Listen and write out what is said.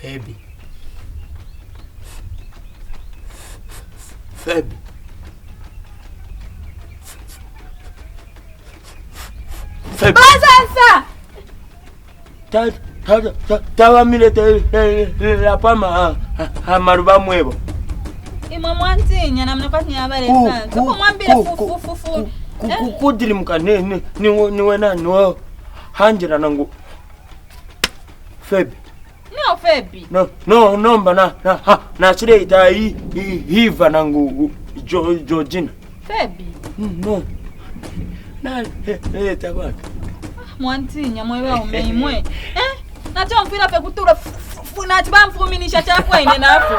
Febi. Febi. Febi. Sasa. Tawa milete la pama amaruba mwebo. Mama antinya na mnapati habari sana. Tuko mwambie fufu. Kudiri mkane niwe nani wao. Hanjira nangu. Febi. No Febi. No mba na sile ita hiva nangu Georgina. Febi. No. Na tabaka. Mwantinya mwewe umeimwe. Nacho mpira pe kutura na tiba mfuminisha chakwa ine napo.